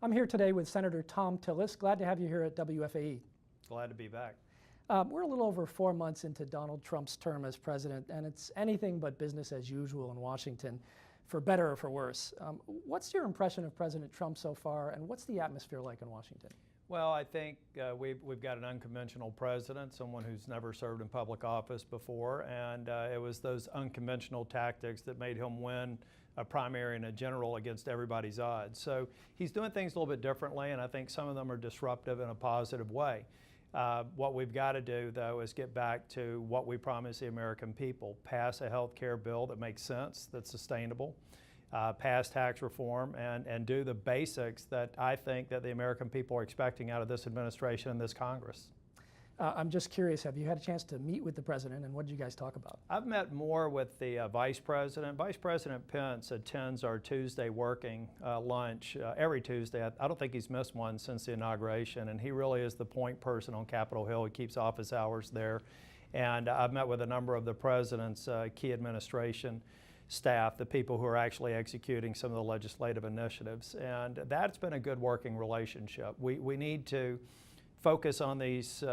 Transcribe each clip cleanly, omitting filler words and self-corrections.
I'm here today with Senator Thom Tillis. Glad to have you here at WFAE. Glad to be back. We're a little over 4 months into Donald Trump's term as president, and it's anything but business as usual in Washington, for better or for worse. What's your impression of President Trump so far, and what's the atmosphere like in Washington? Well, I think we've got an unconventional president, someone who's never served in public office before, and it was those unconventional tactics that made him win a primary and a general against everybody's odds. So he's doing things a little bit differently, and I think some of them are disruptive in a positive way. What we've got to do, though, is get back to what we promised the American people: pass a health care bill that makes sense, that's sustainable, pass tax reform, and do the basics that I think that the American people are expecting out of this administration and this Congress. I'm just curious, have you had a chance to meet with the president, and what did you guys talk about? I've met more with the Vice President. Vice President Pence attends our Tuesday working lunch every Tuesday. I don't think he's missed one since the inauguration, and he really is the point person on Capitol Hill. He keeps office hours there. And I've met with a number of the president's key administration staff, the people who are actually executing some of the legislative initiatives. And that's been a good working relationship. We need to focus on these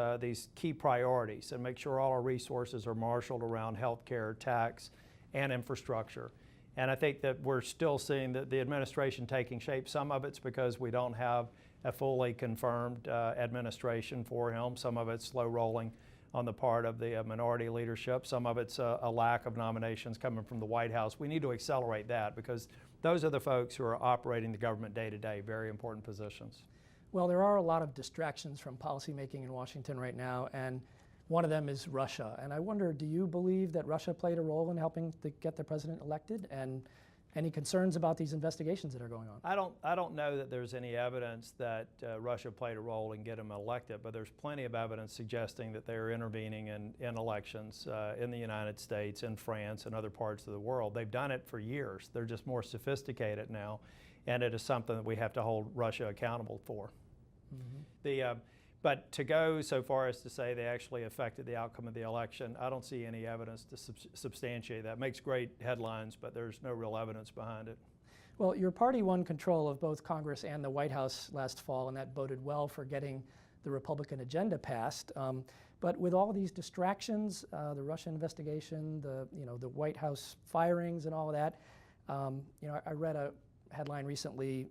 key priorities and make sure all our resources are marshaled around healthcare, tax, and infrastructure. And I think that we're still seeing the administration taking shape. Some of it's because we don't have a fully confirmed administration for him. Some of it's slow rolling on the part of the minority leadership. Some of it's a lack of nominations coming from the White House. We need to accelerate that because those are the folks who are operating the government day to day, very important positions. Well, there are a lot of distractions from policymaking in Washington right now, and one of them is Russia. And I wonder, do you believe that Russia played a role in helping to get the president elected? And any concerns about these investigations that are going on? I don't know that there's any evidence that Russia played a role in getting him elected, but there's plenty of evidence suggesting that they're intervening in elections in the United States, in France, and other parts of the world. They've done it for years. They're just more sophisticated now, and it is something that we have to hold Russia accountable for. Mm-hmm. But to go so far as to say they actually affected the outcome of the election, I don't see any evidence to substantiate that. It makes great headlines, but there's no real evidence behind it. Well, your party won control of both Congress and the White House last fall, and that boded well for getting the Republican agenda passed. But with all these distractions, the Russia investigation, the White House firings, and all of that, I read a headline recently,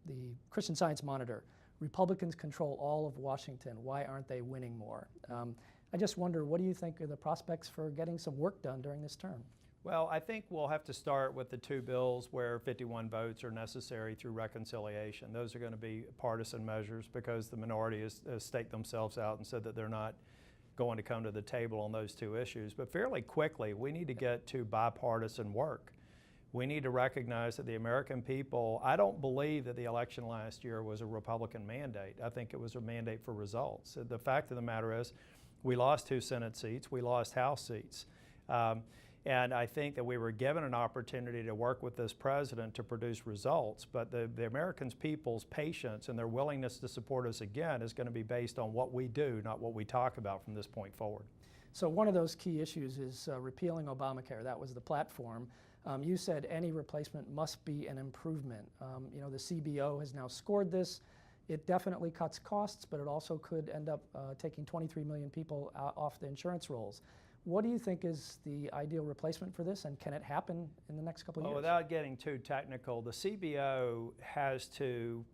the Christian Science Monitor: Republicans control all of Washington. Why aren't they winning more? I just wonder, what do you think are the prospects for getting some work done during this term? Well, I think we'll have to start with the two bills where 51 votes are necessary through reconciliation. Those are going to be partisan measures because the minority has staked themselves out and said that they're not going to come to the table on those two issues. But fairly quickly, we need to get to bipartisan work. We need to recognize that the American people, I don't believe that the election last year was a Republican mandate. I think it was a mandate for results. The fact of the matter is we lost 2 Senate seats, we lost House seats. And I think that we were given an opportunity to work with this president to produce results, but the American people's patience and their willingness to support us again is going to be based on what we do, not what we talk about from this point forward. So one of those key issues is repealing Obamacare. That was the platform. You said any replacement must be an improvement. The CBO has now scored this. It definitely cuts costs, but it also could end up taking 23 million people off the insurance rolls. What do you think is the ideal replacement for this, and can it happen in the next couple of years? Without getting too technical, the CBO has to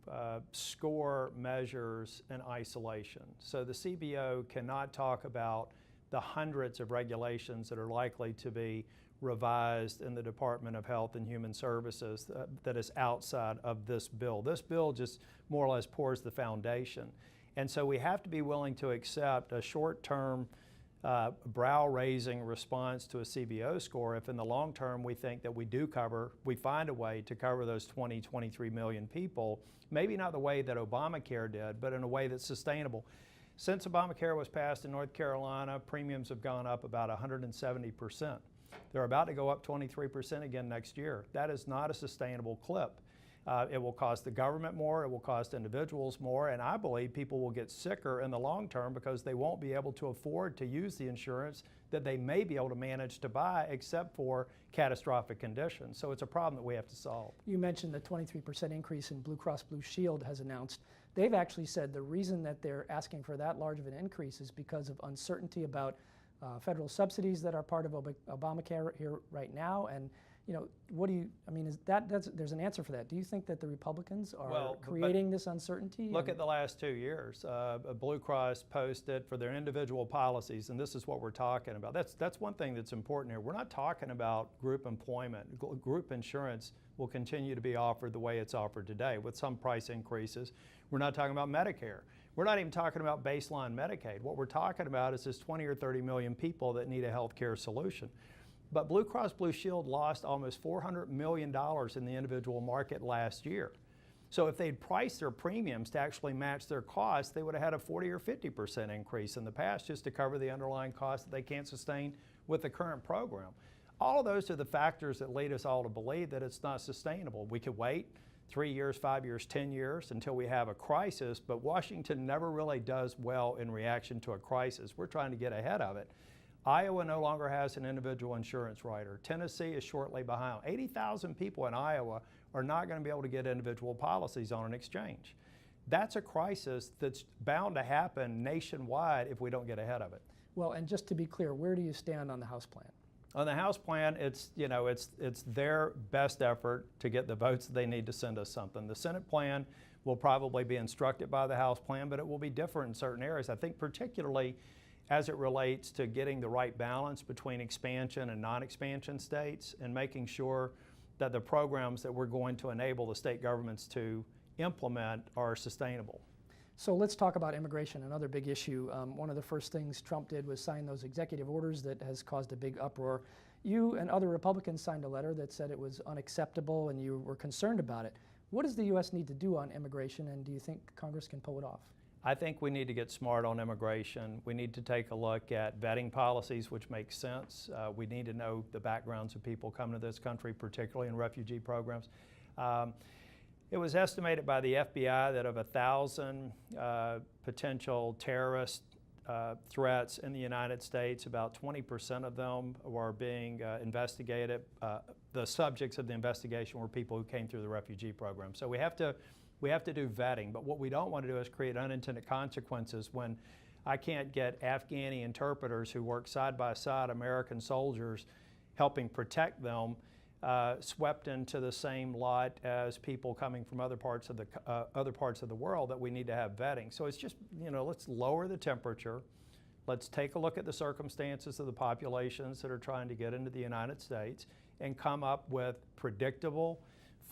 score measures in isolation. So the CBO cannot talk about the hundreds of regulations that are likely to be revised in the Department of Health and Human Services that is outside of this bill. This bill just more or less pours the foundation. And so we have to be willing to accept a short-term brow-raising response to a CBO score if in the long term we think that we find a way to cover those 23 million people, maybe not the way that Obamacare did, but in a way that's sustainable. Since Obamacare was passed in North Carolina, premiums have gone up about 170%. They're about to go up 23% again next year. That is not a sustainable clip. It will cost the government more, it will cost individuals more, and I believe people will get sicker in the long term because they won't be able to afford to use the insurance that they may be able to manage to buy except for catastrophic conditions. So it's a problem that we have to solve. You mentioned the 23% increase in Blue Cross Blue Shield has announced. They've actually said the reason that they're asking for that large of an increase is because of uncertainty about federal subsidies that are part of Obamacare here right now. And what do you, I mean, there's an answer for that. Do you think that the Republicans are creating this uncertainty? Look at the last 2 years. Blue Cross posted for their individual policies, and this is what we're talking about. That's one thing that's important here. We're not talking about group employment. Group insurance will continue to be offered the way it's offered today with some price increases. We're not talking about Medicare. We're not even talking about baseline Medicaid. What we're talking about is this 20 or 30 million people that need a health care solution. But Blue Cross Blue Shield lost almost $400 million in the individual market last year. So if they'd priced their premiums to actually match their costs, they would have had a 40 or 50% increase in the past just to cover the underlying costs that they can't sustain with the current program. All of those are the factors that lead us all to believe that it's not sustainable. We could wait 3 years, 5 years, 10 years until we have a crisis, but Washington never really does well in reaction to a crisis. We're trying to get ahead of it. Iowa no longer has an individual insurance writer. Tennessee is shortly behind. 80,000 people in Iowa are not going to be able to get individual policies on an exchange. That's a crisis that's bound to happen nationwide if we don't get ahead of it. Well, and just to be clear, where do you stand on the House plan? On the House plan, it's their best effort to get the votes that they need to send us something. The Senate plan will probably be instructed by the House plan, but it will be different in certain areas. I think particularly as it relates to getting the right balance between expansion and non-expansion states and making sure that the programs that we're going to enable the state governments to implement are sustainable. So let's talk about immigration, another big issue. One of the first things Trump did was sign those executive orders that has caused a big uproar. You and other Republicans signed a letter that said it was unacceptable and you were concerned about it. What does the U.S. need to do on immigration, and do you think Congress can pull it off? I think we need to get smart on immigration. We need to take a look at vetting policies, which make sense. We need to know the backgrounds of people coming to this country, particularly in refugee programs. It was estimated by the FBI that of 1,000 potential terrorist threats in the United States, about 20% of them were being investigated. The subjects of the investigation were people who came through the refugee program. So we have to do vetting, but what we don't want to do is create unintended consequences when I can't get Afghani interpreters who work side by side American soldiers helping protect them swept into the same lot as people coming from other parts of the world that we need to have vetting. So it's just, let's lower the temperature. Let's take a look at the circumstances of the populations that are trying to get into the United States and come up with predictable,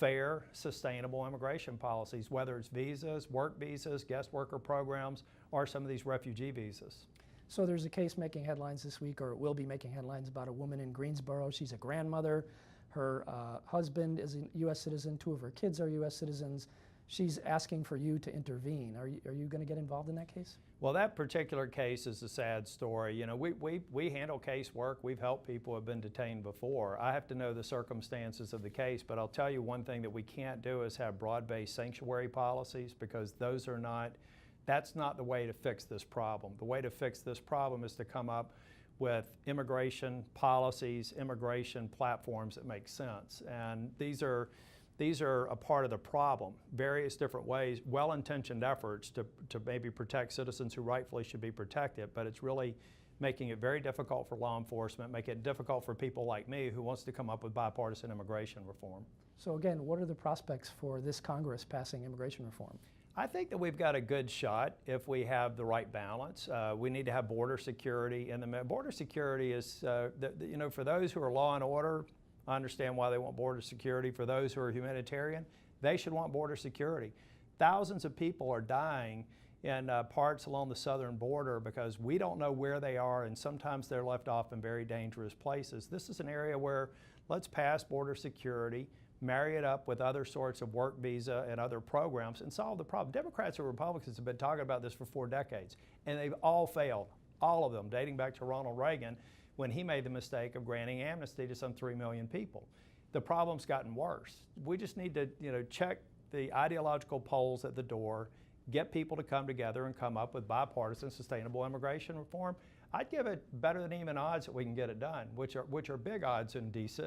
fair, sustainable immigration policies, whether it's visas, work visas, guest worker programs, or some of these refugee visas. So there's a case making headlines this week, or it will be making headlines, about a woman in Greensboro. She's a grandmother. Her husband is a U.S. citizen. 2 of her kids are U.S. citizens. She's asking for you to intervene. Are you going to get involved in that case? Well, that particular case is a sad story. We handle casework. We've helped people who have been detained before. I have to know the circumstances of the case, but I'll tell you one thing that we can't do is have broad-based sanctuary policies, because that's not the way to fix this problem. The way to fix this problem is to come up with immigration policies, immigration platforms that make sense. And these are a part of the problem. Various different ways, well-intentioned efforts to maybe protect citizens who rightfully should be protected, but it's really making it very difficult for law enforcement, making it difficult for people like me who wants to come up with bipartisan immigration reform. So again, what are the prospects for this Congress passing immigration reform? I think that we've got a good shot if we have the right balance. We need to have border security, and the border security is, for those who are law and order, I understand why they want border security. For those who are humanitarian, they should want border security. Thousands of people are dying in parts along the southern border because we don't know where they are, and sometimes they're left off in very dangerous places. This is an area where let's pass border security, marry it up with other sorts of work visa and other programs, and solve the problem. Democrats and Republicans have been talking about this for 4 decades, and they've all failed, all of them, dating back to Ronald Reagan, when he made the mistake of granting amnesty to some 3 million people. the problem's gotten worse. We just need to, check the ideological polls at the door, get people to come together and come up with bipartisan sustainable immigration reform. I'd give it better than even odds that we can get it done, which are big odds in D.C.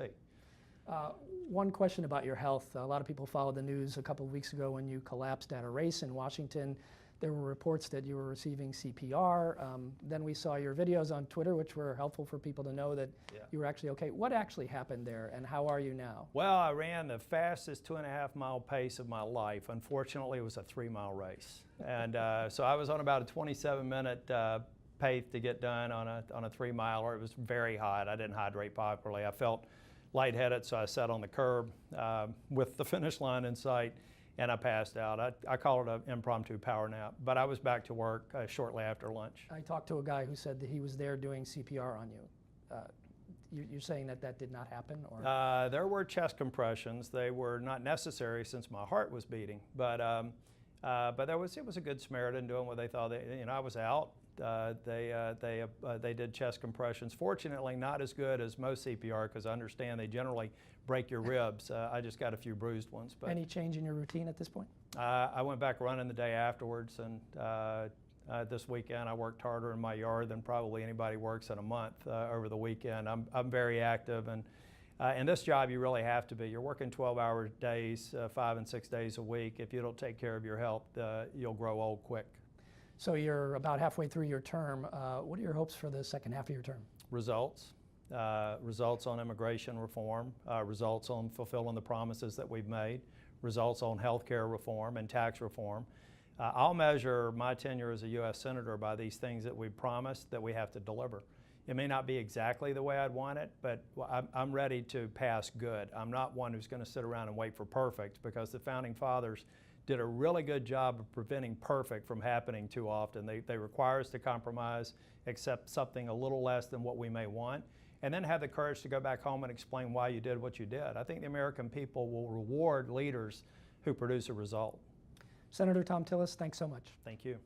One question about your health. A lot of people followed the news a couple of weeks ago when you collapsed at a race in Washington. There were reports that you were receiving CPR. Then we saw your videos on Twitter, which were helpful for people to know that you were actually okay. What actually happened there, and how are you now? Well, I ran the fastest 2.5-mile pace of my life. Unfortunately, it was a 3-mile race. And so I was on about a 27-minute pace to get done on a 3-miler. It was very hot. I didn't hydrate properly. I felt lightheaded, so I sat on the curb with the finish line in sight, and I passed out. I call it an impromptu power nap, but I was back to work shortly after lunch. I talked to a guy who said that he was there doing CPR on you. You're saying that that did not happen? Or? There were chest compressions. They were not necessary since my heart was beating, but it was a good Samaritan doing what they thought. I was out. They did chest compressions. Fortunately, not as good as most CPR, because I understand they generally break your ribs. I just got a few bruised ones. But any change in your routine at this point? I went back running the day afterwards, and this weekend I worked harder in my yard than probably anybody works in a month over the weekend. I'm very active, and in this job you really have to be. You're working 12-hour days, 5 and 6 days a week. If you don't take care of your health, you'll grow old quick. So you're about halfway through your term. What are your hopes for the second half of your term? Results. Results on immigration reform, results on fulfilling the promises that we've made, results on health care reform and tax reform. I'll measure my tenure as a U.S. Senator by these things that we promised that we have to deliver. It may not be exactly the way I'd want it, but I'm ready to pass good. I'm not one who's going to sit around and wait for perfect, because the Founding Fathers did a really good job of preventing perfect from happening too often. They require us to compromise, accept something a little less than what we may want, and then have the courage to go back home and explain why you did what you did. I think the American people will reward leaders who produce a result. Senator Thom Tillis, thanks so much. Thank you.